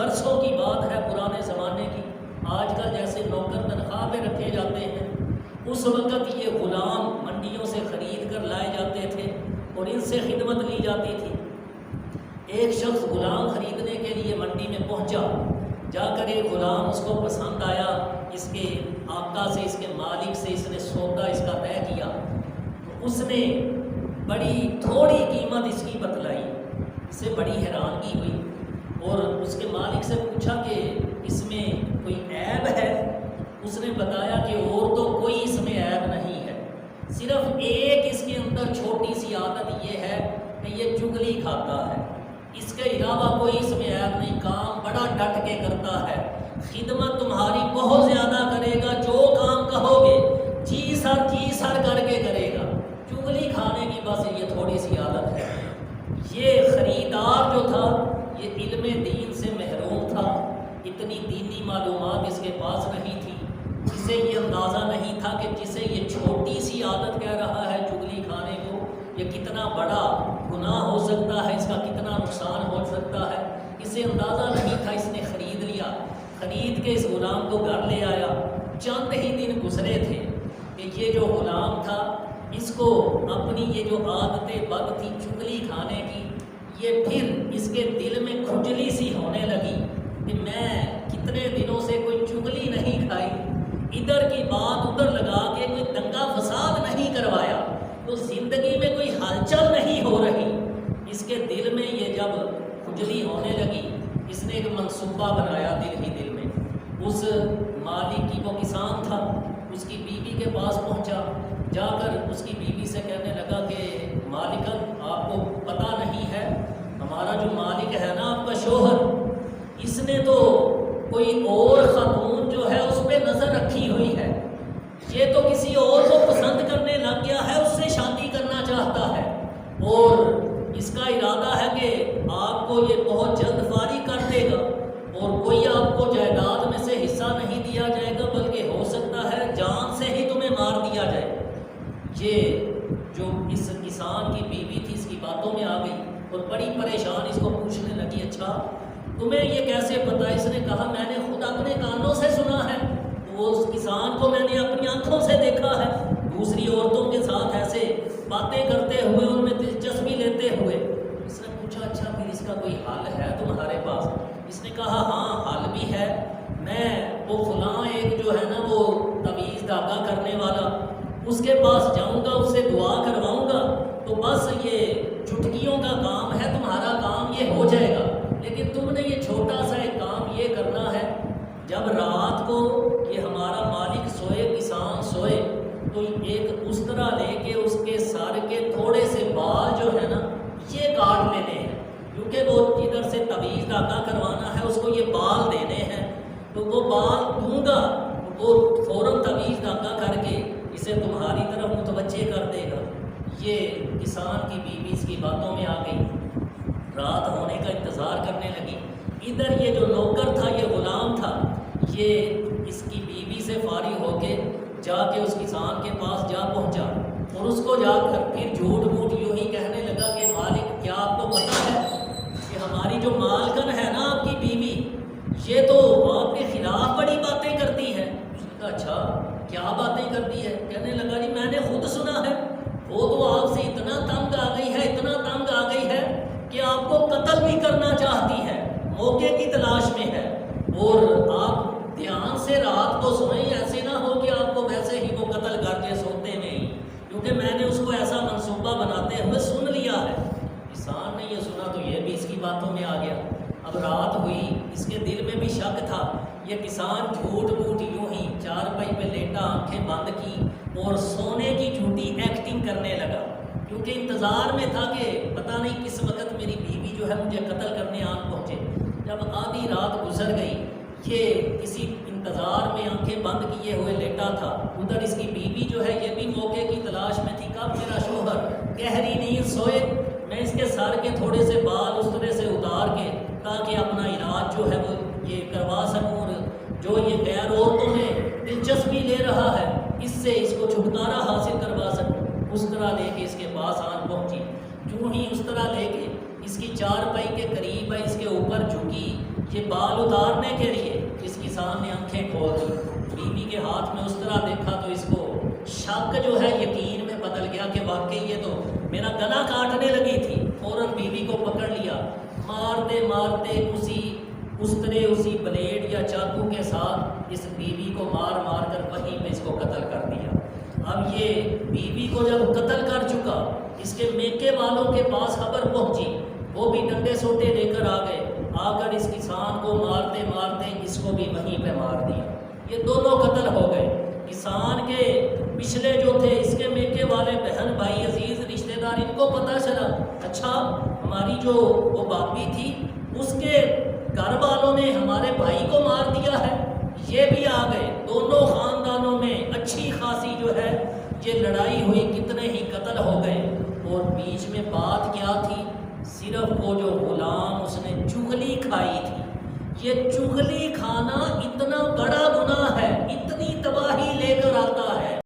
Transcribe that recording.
برسوں کی بات ہے، پرانے زمانے کی۔ آج کل جیسے نوکر تنخواہ پہ رکھے جاتے ہیں، اس وقت یہ غلام منڈیوں سے خرید کر لائے جاتے تھے اور ان سے خدمت لی جاتی تھی۔ ایک شخص غلام خریدنے کے لیے منڈی میں پہنچا، جا کر ایک غلام اس کو پسند آیا، اس کے آقا سے، اس کے مالک سے اس نے سودا اس کا طے کیا، تو اس نے بڑی تھوڑی قیمت اس کی بتلائی، اس سے بڑی حیرانگی ہوئی اور اس کے مالک سے پوچھا کہ اس میں کوئی عیب ہے؟ اس نے بتایا کہ اور تو کوئی اس میں عیب نہیں ہے، صرف ایک اس کے اندر چھوٹی سی عادت یہ ہے کہ یہ چغلی کھاتا ہے، اس کے علاوہ کوئی اس میں عیب نہیں، کام بڑا ڈٹ کے کرتا ہے، خدمت تمہاری بہت زیادہ کرے گا، جو کام کہو گے جی سر کر کے کرے گا، چغلی کھانے کی بس یہ تھوڑی سی عادت ہے۔ یہ خریدار جو تھا یہ علم دین سے محروم تھا، اتنی دینی معلومات اس کے پاس نہیں تھی، اسے یہ اندازہ نہیں تھا کہ جسے یہ چھوٹی سی عادت کہہ رہا ہے چغلی کھانے کو، یہ کتنا بڑا گناہ ہو سکتا ہے، اس کا کتنا نقصان ہو سکتا ہے، اسے اندازہ نہیں تھا۔ اس نے خرید لیا، خرید کے اس غلام کو گھر لے آیا۔ چند ہی دن گزرے تھے کہ یہ جو غلام تھا اس کو اپنی یہ جو عادت بد تھی چغلی کھانے کی، یہ پھر اس کے دل میں کھجلی سی ہونے لگی کہ میں کتنے دنوں سے کوئی چغلی نہیں کھائی، ادھر کی بات ادھر لگا کے کوئی دنگا فساد نہیں کروایا، تو زندگی میں کوئی ہلچل نہیں ہو رہی۔ اس کے دل میں یہ جب کھجلی ہونے لگی، اس نے ایک منصوبہ بنایا دل ہی دل میں۔ اس مالک کی، وہ کسان تھا، اس کی بیوی کے پاس پہنچا، جا کر اس کی بیوی سے کہنے لگا کہ مالکن آپ کو پتہ نہیں ہے، ہمارا جو مالک ہے نا آپ کا شوہر، اس نے تو کوئی اور خاتون جو ہے اس پہ نظر رکھی ہوئی ہے، یہ تو کسی اور کو پسند کرنے لگ گیا ہے، اس سے شادی کرنا چاہتا ہے اور اس کا ارادہ ہے کہ آپ کو یہ بہت جلد فارغ کر دے گا اور کوئی آپ کو جائیداد میں سے حصہ نہیں دیا جائے گا، بلکہ ہو سکتا ہے جان سے ہی تمہیں مار دیا جائے۔ یہ جو اس کسان کی بیوی تھی اس کی باتوں میں آ گئی اور بڑی پریشان اس کو پوچھنے لگی، اچھا تمہیں یہ کیسے پتا؟ اس نے کہا میں نے خود اپنے کانوں سے سنا ہے، وہ اس کسان کو میں نے اپنی آنکھوں سے دیکھا ہے دوسری عورتوں کے ساتھ ایسے باتیں کرتے ہوئے، ان میں دلچسپی لیتے ہوئے۔ اس نے پوچھا اچھا پھر اس کا کوئی حل ہے تمہارے پاس؟ اس نے کہا ہاں حل بھی ہے، میں وہ فلاں ایک جو ہے نا وہ تعویذ دھاگا کرنے والا، اس کے پاس جاؤں گا، اس سے دعا کرواؤں گا، تو بس یہ چٹکیوں کا کام ہے، تمہارا کام یہ ہو جائے گا، لیکن تم نے یہ چھوٹا سا ایک کام یہ کرنا ہے، جب رات کو یہ ہمارا مالک سوئے، کسان سوئے، تو ایک استرا لے کے اس کے سر کے تھوڑے سے بال جو ہے نا یہ کاٹ لینے ہیں، کیونکہ وہ جدھر سے تعویذ دھاگا کروانا ہے اس کو یہ بال دینے ہیں، تو وہ بال دوں گا، وہ فوراً تعویذ دھاگا کر کے اسے تمہاری طرف متوجہ کر دے گا۔ یہ کسان کی بیوی اس کی باتوں میں آ گئی، رات ہونے کا انتظار کرنے لگی۔ ادھر یہ جو نوکر تھا، یہ غلام تھا، یہ اس کی بیوی سے فارغ ہو کے جا کے اس کسان کے پاس جا پہنچا اور اس کو جا کر پھر جھوٹ موٹ یوں ہی کہنے لگا کہ مالک کیا آپ کو پتہ ہے کہ ہماری جو مالکن ہے نا آپ کی بیوی، یہ تو آپ کے خلاف بڑی باتیں کرتی ہے۔ اس نے کہا اچھا کیا باتیں کرتی ہے؟ کہنے لگا جی میں نے خود سنا ہے، وہ تو آپ سے اتنا تنگ آ گئی ہے، اتنا تنگ آ گئی ہے کہ آپ کو قتل بھی کرنا چاہتی ہے، موقع کی تلاش میں ہے، اور آپ دھیان سے رات کو سوئیں، ایسے نہ ہو کہ آپ کو ویسے ہی وہ قتل کر کے سوتے میں ہی، کیونکہ میں نے اس کو ایسا منصوبہ بناتے ہوئے سن لیا ہے۔ کسان نے یہ سنا تو یہ بھی اس کی باتوں میں آ گیا۔ اب رات ہوئی، اس کے دل میں بھی شک تھا، یہ کسان جھوٹ موٹ یوں ہی چارپائی پہ لیٹا، آنکھیں بند کی اور سونے کی جھوٹی ایکٹنگ کرنے لگا، کیونکہ انتظار میں تھا کہ پتہ نہیں کس وقت میری بیوی جو ہے مجھے قتل کرنے آن پہنچے۔ جب آدھی رات گزر گئی، یہ کسی انتظار میں آنکھیں بند کیے ہوئے لیٹا تھا، ادھر اس کی بیوی جو ہے یہ بھی موقع کی تلاش میں تھی، کب میرا شوہر گہری نیند سوئے میں اس کے سر کے تھوڑے سے بال اس طرح سے اتار کے تاکہ اپنا علاج جو ہے وہ یہ کروا سکوں، اور جو یہ غیر عورتوں میں دلچسپی لے رہا ہے اس سے اس کو چھٹکارا حاصل کروا سکوں۔ اس طرح لے کے اس کے پاس آن پہنچی، جو ہی اس طرح لے کے اس کی چارپائی کے قریب ہے، اس کے اوپر جھکی، یہ بال اتارنے کے لیے اس کسان نے آنکھیں کھول دی، بیوی کے ہاتھ میں اس طرح دیکھا تو اس کو شک جو ہے یقین میں بدل گیا کہ واقعی یہ تو میرا گلا کاٹنے لگی تھی۔ فوراً بیوی کو پکڑ لیا، مارتے مارتے اسی بلیڈ یا چاقو کے ساتھ اس بیوی کو مار مار کر وہیں پہ اس کو قتل کر دیا۔ اب یہ بیوی کو جب قتل کر چکا، اس کے میکے والوں کے پاس خبر پہنچی، وہ بھی ڈنڈے سوٹے لے کر آ گئے، آ کر اس کسان کو مارتے مارتے اس کو بھی وہیں پہ مار دیا۔ یہ دونوں قتل ہو گئے۔ کسان کے پچھلے جو تھے، اس کے میکے والے بہن بھائی عزیز رشتہ دار، ان کو پتہ چلا اچھا ہماری جو وہ باپی تھی اس کے گھر والوں نے ہمارے بھائی کو مار دیا ہے، یہ بھی آ گئے۔ دونوں خاندانوں میں اچھی خاصی جو ہے یہ لڑائی ہوئی، کتنے ہی قتل ہو گئے۔ اور بیچ میں بات کیا تھی؟ صرف وہ جو غلام اس نے چغلی کھائی تھی، یہ چغلی کھانا اتنا بڑا